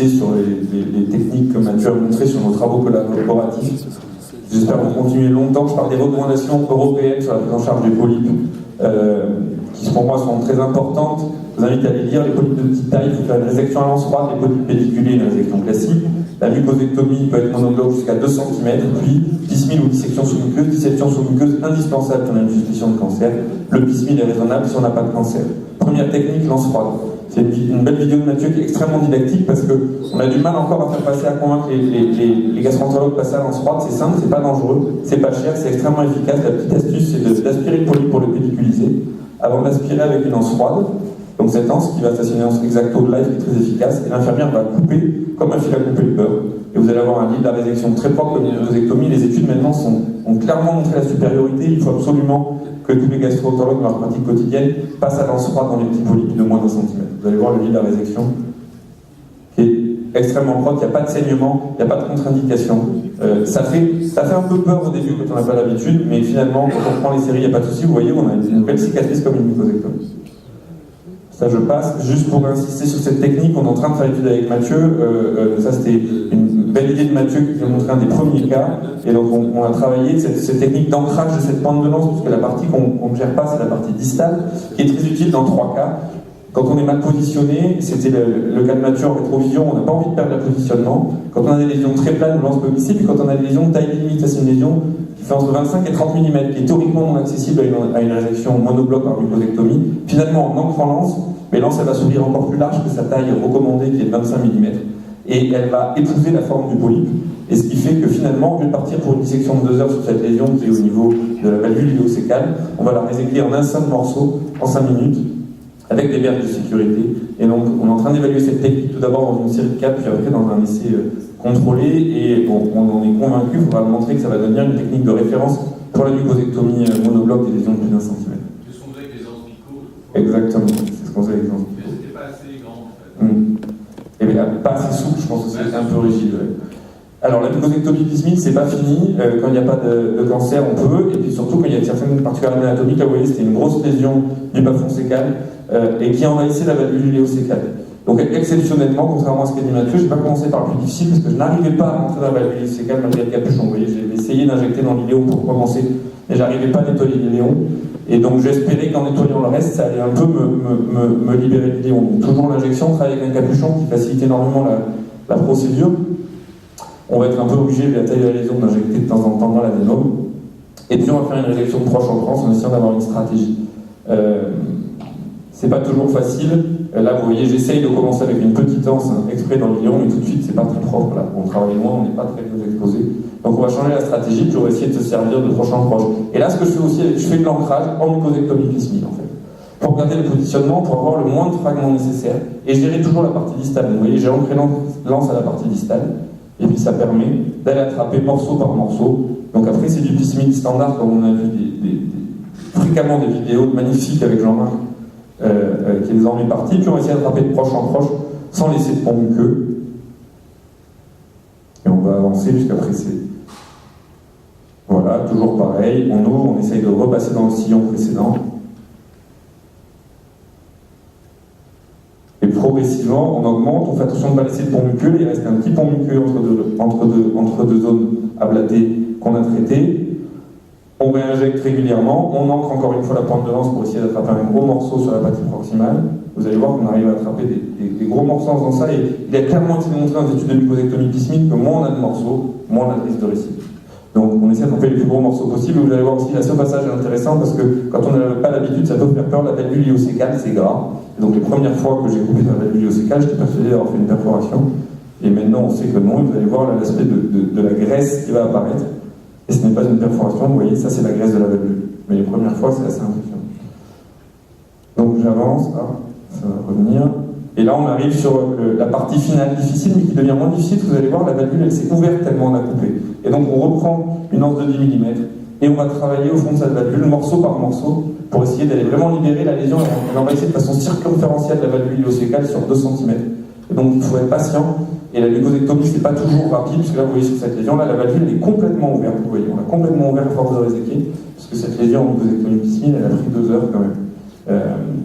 insister sur les techniques que Mathieu a montrées sur nos travaux collaboratifs. J'espère que vous continuez longtemps. Je parle des recommandations européennes sur la prise en charge des polypes, qui pour moi sont très importantes. Je vous invite à les lire. Les polypes de petite taille, il faut faire une résection à l'anse froide, les polypes pédiculés, une résection classique. La mucosectomie peut être monobloc jusqu'à 2 cm, puis pismile ou dissection sous-muqueuse indispensable si on a une suspicion de cancer. Le pismile est raisonnable si on n'a pas de cancer. Première technique, l'anse froide. C'est une belle vidéo de Mathieu qui est extrêmement didactique parce qu'on a du mal encore à faire passer, à convaincre les gastroentérologues de passer à l'anse froide. C'est simple, c'est pas dangereux, c'est pas cher, c'est extrêmement efficace. La petite astuce, c'est d'aspirer le polype pour le pédiculiser avant d'aspirer avec une anse froide. Donc cette anse qui va stationner en exacto de live qui est très efficace, et l'infirmière va couper comme un fil à couper le beurre. Et vous allez avoir un lit de la résection très propre comme une mucosectomie. Les études maintenant ont clairement montré la supériorité. Il faut absolument que tous les gastroentérologues dans leur pratique quotidienne passent à l'anse froide dans les petits polypes de moins d'un centimètre. Vous allez voir le lit de la résection qui est extrêmement propre, il n'y a pas de saignement, il n'y a pas de contre-indication. Ça fait un peu peur au début quand on n'a pas l'habitude, mais finalement, quand on prend les séries, il n'y a pas de souci. Vous voyez, on a une belle cicatrice comme une mucosectomie. Ça, je passe. Juste pour insister sur cette technique, on est en train de faire l'étude avec Mathieu. Ça, c'était une belle idée de Mathieu qui nous a montré un des premiers cas. Et donc, on a travaillé cette technique d'ancrage de cette pente de lance, parce que la partie qu'on ne gère pas, c'est la partie distale, qui est très utile dans 3 cas. Quand on est mal positionné, c'était le cas de Mathieu en rétrovision, on n'a pas envie de perdre le positionnement. Quand on a des lésions très planes, on lance peut glisser. Puis quand on a des lésions de taille limite, ça c'est une lésion qui fait entre 25 et 30 mm, qui est théoriquement non accessible à une résection monobloc par mucosectomie. Finalement, en ancrant l'anse, mais l'anse elle va s'ouvrir encore plus large que sa taille recommandée qui est de 25 mm. Et elle va épouser la forme du polype. Et ce qui fait que finalement, au lieu de partir pour une dissection de 2 heures sur cette lésion qui est au niveau de la valvule iléocécale, on va la réséquer en un seul morceau, en 5 minutes, avec des berges de sécurité. Et donc, on est en train d'évaluer cette technique tout d'abord dans une série de cas, puis après dans un essai contrôlé. Et bon, on en est convaincu, il faudra montrer que ça va devenir une technique de référence pour la mucosectomie monobloc des lésions de plus d'1 centimètre. C'est ce qu'on faisait avec les anses picots. Exactement, c'est ce qu'on faisait avec les anses picots. Mais c'était pas assez grand en fait. Et bien, pas assez souple, je pense que c'est un peu rigide. Ouais. Alors, la mucosectomie pismile, c'est pas fini. Quand il n'y a pas de cancer, on peut. Et puis surtout, quand il y a certaines particularités anatomiques, là, vous voyez, c'était une grosse lésion du bas-fond sécal et qui envahissait la valvule iléocécale. Donc, exceptionnellement, contrairement à ce qu'a dit Mathieu, je n'ai pas commencé par le plus difficile parce que je n'arrivais pas à rentrer dans la valvule iléocécale malgré le capuchon. Vous voyez, j'ai essayé d'injecter dans l'iléon pour commencer, mais j'arrivais pas à nettoyer l'iléon. Et donc, j'espérais qu'en nettoyant le reste, ça allait un peu me libérer de l'iléon. Donc, toujours l'injection, on travaille avec un capuchon qui facilite énormément la procédure. On va être un peu obligé, vu la taille de la lésion, d'injecter de temps en temps dans l'adénome. Et puis, on va faire une résection de proche entrance en essayant d'avoir une stratégie. C'est pas toujours facile. Là, vous voyez, j'essaye de commencer avec une petite anse exprès dans l'iléon, mais tout de suite, c'est pas très propre. Là, on travaille loin, on n'est pas très bien exposé. Donc, on va changer la stratégie, puis on va essayer de se servir de proche en proche. Et là, ce que je fais aussi, je fais de l'ancrage en mucosectomie pismile, en fait. Pour garder le positionnement, pour avoir le moins de fragments nécessaires, et gérer toujours la partie distale. Vous voyez, j'ai ancré l'anse à la partie distale. Et puis ça permet d'aller attraper morceau par morceau. Donc après c'est du pismile standard, comme on a vu fréquemment des vidéos magnifiques avec Jean-Marc qui est désormais parti. Puis on va essayer d'attraper de proche en proche sans laisser de pont muqueux. Et on va avancer jusqu'à presser. Voilà, toujours pareil. On ouvre, on essaye de repasser dans le sillon précédent. Et progressivement, on augmente, on fait attention de ne pas laisser de pont muqueux, il reste un petit pont muqueux entre deux zones ablatées qu'on a traitées. On réinjecte régulièrement, on ancre encore une fois la pointe de lance pour essayer d'attraper un gros morceau sur la partie proximale. Vous allez voir qu'on arrive à attraper des gros morceaux dans ça, et il a clairement été démontré dans les études de mucosectomie pismile que moins on a de morceaux, moins on a de risque de récidive. Donc on essaie d'en faire les plus gros morceaux possibles. Vous allez voir aussi, là ce passage est intéressant parce que quand on n'a pas l'habitude, ça peut faire peur. La valvule iléocécale, c'est gras. Et donc les premières fois que j'ai coupé dans la valvule iléocécale, j'étais persuadé d'avoir fait une perforation. Et maintenant on sait que non, vous allez voir là l'aspect de la graisse qui va apparaître. Et ce n'est pas une perforation, vous voyez, ça c'est la graisse de la valvule. Mais les premières fois, c'est assez impressionnant. Donc j'avance, ça va revenir. Et là on arrive sur la partie finale difficile, mais qui devient moins difficile. Vous allez voir, la valvule elle s'est ouverte tellement on a coupé. Et donc on reprend une anse de 10 mm et on va travailler au fond de cette valvule, morceau par morceau, pour essayer d'aller vraiment libérer la lésion. Et on va essayer de façon circonférentielle la valvule iléocécale sur 2 cm. Et donc il faut être patient. Et la mucosectomie, c'est pas toujours rapide, parce que là vous voyez sur cette lésion-là, la valvule elle est complètement ouverte. Vous voyez, on l'a complètement ouvert à force de réséquer, parce que cette lésion en mucosectomie pismile, elle a pris 2 heures quand même.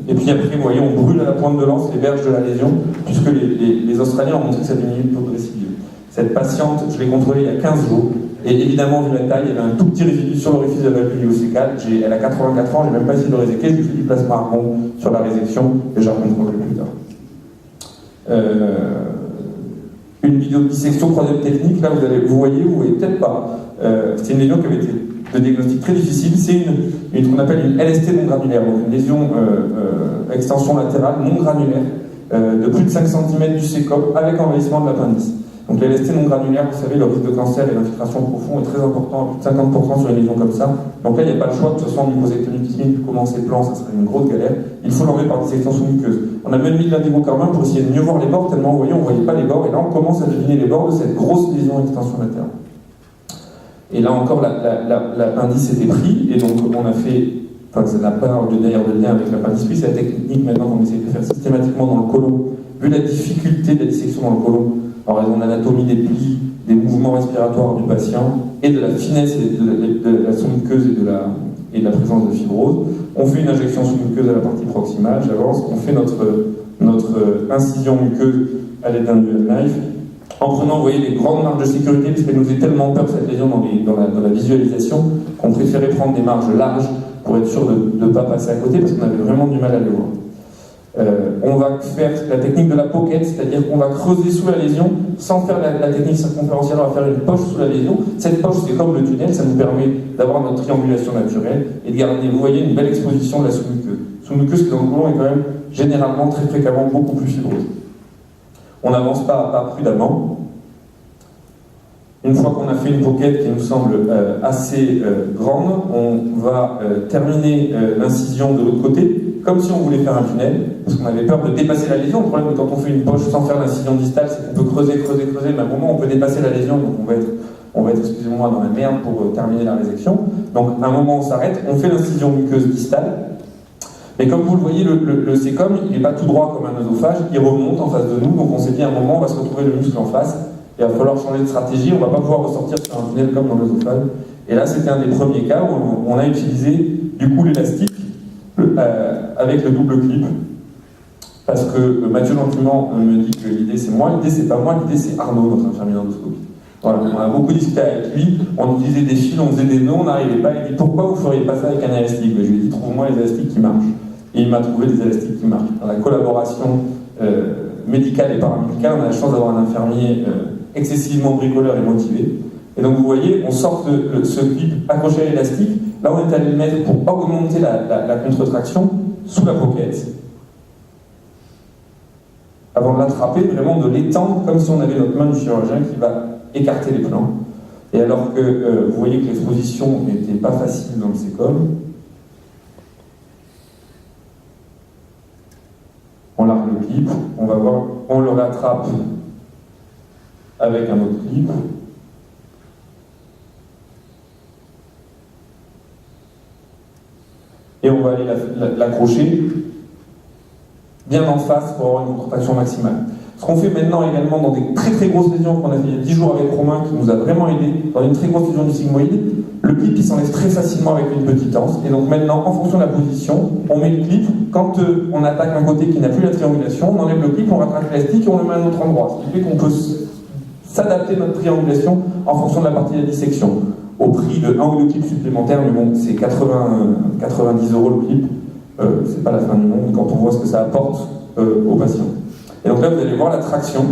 Et puis après, vous voyez, on brûle à la pointe de lance les berges de la lésion, puisque les Australiens ont montré que ça diminuait le taux de récidive. Cette patiente, je l'ai contrôlée il y a 15 jours, et évidemment, vu la taille, elle a un tout petit résidu sur l'orifice de la valvule iocécale. Elle a 84 ans, je n'ai même pas essayé de le réséquer, je lui ai fait du plasma argon sur la résection, et je la contrôlerai plus tard. Une vidéo de dissection troisième technique, là vous voyez peut-être pas. C'est une lésion qui avait été de diagnostic très difficile, c'est ce qu'on appelle une LST non granulaire, donc une lésion extension latérale non granulaire de plus de 5 cm du cécop avec envahissement de l'appendice. Donc la LST non granulaire, vous savez, le risque de cancer et d'infiltration profond est très important, à plus de 50% sur une lésion comme ça. Donc là, il n'y a pas le choix, de toute façon, en mucosectomie clinique, commencer plan, ça serait une grosse galère. Il faut l'enlever par dissection sous-muqueuse. On a même mis de l'indémocarmin pour essayer de mieux voir les bords, tellement vous voyez, on ne voyait pas les bords, et là on commence à deviner les bords de cette grosse lésion extension latérale. Et là encore, l'appendice était pris, et donc on a fait, enfin ça n'a pas d'ailleurs de lien avec l'appendice pris, c'est la technique maintenant qu'on essaie de faire systématiquement dans le côlon, vu la difficulté de la dissection dans le côlon, en raison de l'anatomie des plis, des mouvements respiratoires du patient, et de la finesse de la sous-muqueuse et de la présence de fibrose. On fait une injection sous-muqueuse à la partie proximale, j'avance, on fait notre incision muqueuse à l'aide d'un dual knife, en prenant, vous voyez, des grandes marges de sécurité, parce qu'elle nous faisait tellement peur, cette lésion, dans la visualisation, qu'on préférait prendre des marges larges pour être sûr de ne pas passer à côté, parce qu'on avait vraiment du mal à le voir. On va faire la technique de la pocket, c'est-à-dire qu'on va creuser sous la lésion sans faire la technique circonférentielle, on va faire une poche sous la lésion. Cette poche, c'est comme le tunnel, ça nous permet d'avoir notre triangulation naturelle et de garder, vous voyez, une belle exposition de la sous-muqueuse. Sous-muqueuse qui dans le côlon est quand même généralement, très fréquemment, beaucoup plus fibreuse. On n'avance pas à pas prudemment. Une fois qu'on a fait une pocket qui nous semble assez grande, on va terminer l'incision de l'autre côté, comme si on voulait faire un tunnel, parce qu'on avait peur de dépasser la lésion. Le problème, c'est quand on fait une poche sans faire l'incision distale, c'est qu'on peut creuser, mais à un moment, on peut dépasser la lésion, donc on va être excusez-moi, dans la merde pour terminer la résection. Donc, à un moment, on s'arrête, on fait l'incision muqueuse distale, mais comme vous le voyez, le sécom, il n'est pas tout droit comme un œsophage, il remonte en face de nous, donc on s'est dit à un moment, on va se retrouver le muscle en face, et il va falloir changer de stratégie, on ne va pas pouvoir ressortir sur un tunnel comme dans l'œsophage. Et là, c'était un des premiers cas où on a utilisé, du coup, l'élastique, avec le double clip, parce que Mathieu gentiment me dit que l'idée c'est moi, l'idée c'est pas moi, l'idée c'est Arnaud, notre infirmier d'endoscopie. Voilà, on a beaucoup discuté avec lui, on utilisait des fils, on faisait des nœuds, on n'arrivait pas, il dit pourquoi vous feriez pas ça avec un élastique? Je lui ai dit trouve-moi les élastiques qui marchent. Et il m'a trouvé des élastiques qui marchent. Dans la collaboration médicale et paramédicale, on a la chance d'avoir un infirmier excessivement bricoleur et motivé. Et donc vous voyez, on sort ce clip accroché à l'élastique. Là, on est allé le mettre pour augmenter la contre-traction sous la pocket. Avant de l'attraper, vraiment de l'étendre comme si on avait notre main du chirurgien qui va écarter les plans. Et alors que vous voyez que l'exposition n'était pas facile dans le sécom, on largue le clip, on va voir, on le rattrape avec un autre clip. Et on va aller l'accrocher bien en face pour avoir une contraction maximale. Ce qu'on fait maintenant également dans des très très grosses lésions qu'on a fait il y a 10 jours avec Romain qui nous a vraiment aidé, dans une très grosse lésion du sigmoïde, le clip il s'enlève très facilement avec une petite anse. Et donc maintenant, en fonction de la position, on met le clip. Quand on attaque un côté qui n'a plus la triangulation, on enlève le clip, on rattrape l'élastique et on le met à un autre endroit. Ce qui fait qu'on peut s'adapter notre triangulation en fonction de la partie de la dissection. Au prix de 1 ou 2 clips supplémentaires, mais bon, c'est 90 € le clip, c'est pas la fin du monde quand on voit ce que ça apporte aux patients. Et donc là, vous allez voir la traction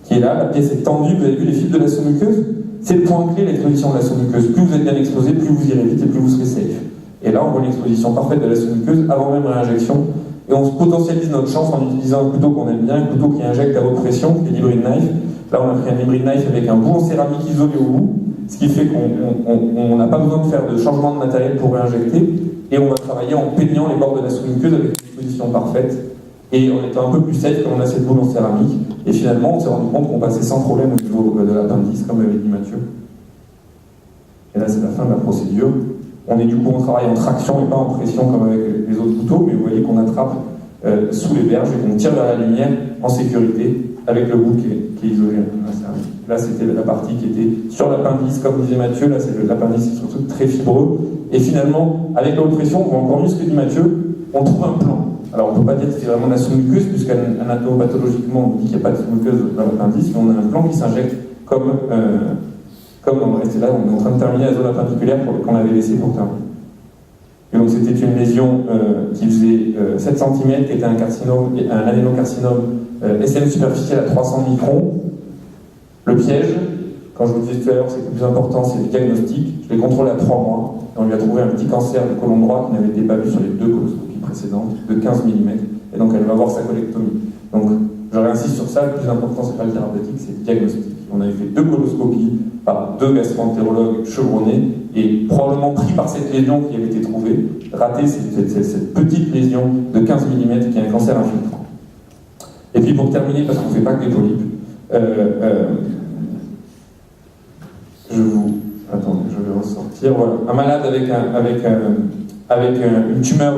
qui est là, la pièce est tendue, vous avez vu les fils de la sous-muqueuse, c'est le point clé, l'exposition de la sous-muqueuse. Plus vous êtes bien exposé, plus vous irez vite et plus vous serez safe. Et là, on voit l'exposition parfaite de la sous-muqueuse avant même réinjection, et on se potentialise notre chance en utilisant un couteau qu'on aime bien, un couteau qui injecte à haute pression, qui est l'hybrid knife. Là, on a pris un hybrid knife avec un bout en céramique isolé au bout, ce qui fait qu'on n'a pas besoin de faire de changement de matériel pour réinjecter, et on va travailler en peignant les bords de la sous-muqueuse avec une exposition parfaite, et en étant un peu plus safe quand on a cette boule en céramique. Et finalement, on s'est rendu compte qu'on passait sans problème au niveau de l'appendice, comme avait dit Mathieu. Et là, c'est la fin de la procédure. On est du coup, on travaille en traction et pas en pression comme avec les autres couteaux, mais vous voyez qu'on attrape sous les berges et qu'on tire vers la lumière en sécurité avec le bout qui est isolé à la céramique. Là, c'était la partie qui était sur l'appendice, comme disait Mathieu. Là, c'est l'appendice qui est surtout très fibreux. Et finalement, avec la haute pression, on voit encore mieux ce que dit Mathieu. on trouve un plan. Alors on ne peut pas dire que c'est vraiment de la sous-muqueuse, puisqu'anatomopathologiquement on dit qu'il n'y a pas de sous-muqueuse dans l'appendice, mais on a un plan qui s'injecte comme on va rester là, on est en train de terminer la zone appendiculaire qu'on avait laissée pour terminer. Et donc c'était une lésion qui faisait 7 cm, qui était un carcinome, un adénocarcinome SM superficiel à 300 microns. Le piège, quand je vous disais tout à l'heure, c'est que le plus important, c'est le diagnostic. Je l'ai contrôlé à 3 mois, et on lui a trouvé un petit cancer du côlon droit qui n'avait été pas vu sur les 2 coloscopies précédentes, de 15 mm, et donc elle va avoir sa colectomie. Donc je réinsiste sur ça, le plus important, c'est pas le thérapeutique, c'est le diagnostic. On avait fait 2 coloscopies par 2 gastro-entérologues chevronnés, et probablement pris par cette lésion qui avait été trouvée, raté cette petite lésion de 15 mm qui est un cancer infiltrant. Et puis pour terminer, parce qu'on ne fait pas que des polypes, attendez, je vais ressortir. Voilà. Un malade avec une tumeur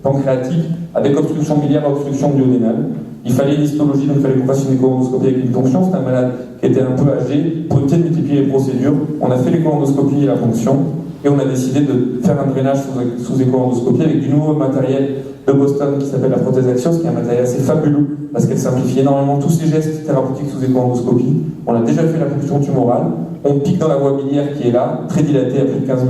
pancréatique, avec obstruction biliaire, obstruction duodénale. Il fallait une histologie, donc il fallait qu'on fasse une écho-endoscopie avec une ponction. C'est un malade qui était un peu âgé. Pour éviter de multiplier les procédures, on a fait l'écho-endoscopie et la ponction, et on a décidé de faire un drainage sous écho-endoscopie avec du nouveau matériel de Boston qui s'appelle la prothèse Axios, qui est un matériel assez fabuleux parce qu'elle simplifie énormément tous ces gestes thérapeutiques sous écho-endoscopie. On a déjà fait la ponction tumorale, on pique dans la voie biliaire qui est là, très dilatée à plus de 15 mm.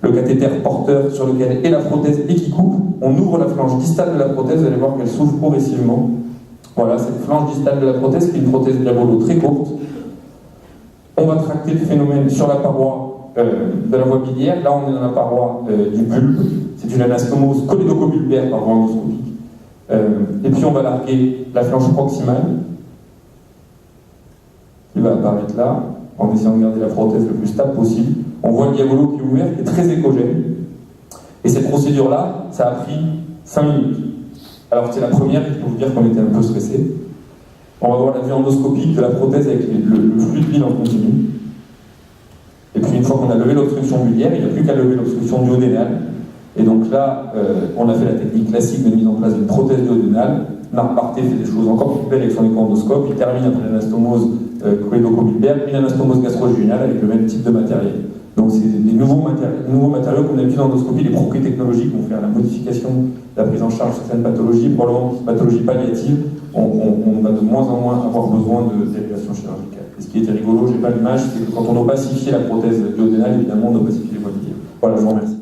Le cathéter porteur sur lequel est la prothèse et qui coupe, on ouvre la flanche distale de la prothèse, vous allez voir qu'elle s'ouvre progressivement. Voilà, cette flanche distale de la prothèse qui est une prothèse diabolo très courte. On va tracter le phénomène sur la paroi de la voie biliaire. Là, on est dans la paroi du bulbe. C'est une anastomose cholédocobulbaire par voie endoscopique. Et puis, on va larguer la flanche proximale qui va apparaître là, en essayant de garder la prothèse le plus stable possible. On voit le diabolo qui est ouvert, qui est très échogène. Et cette procédure-là, ça a pris 5 minutes. Alors c'est la première, je peux vous dire qu'on était un peu stressé. On va voir la vue endoscopique de la prothèse avec le flux de bile en continu. Et puis une fois qu'on a levé l'obstruction biliaire, il n'y a plus qu'à lever l'obstruction duodénale. Et donc là, on a fait la technique classique de mise en place d'une prothèse duodénale. Marc Barthé fait des choses encore plus belles avec son écho-endoscope. Il termine après l'anastomose cholédocobulbaire, une anastomose gastro-jejunale avec le même type de matériel. Donc c'est des nouveaux matériaux qu'on a vu dans l'endoscopie, les progrès technologiques vont faire la modification de la prise en charge de certaines pathologies, probablement pathologies palliatives, on va de moins en moins avoir besoin de dérivation chirurgicale. Et ce qui était rigolo, j'ai pas l'image, c'est que quand on opacifiait la prothèse duodénale, évidemment on opacifiait les voies biliaires. Voilà, je vous remercie.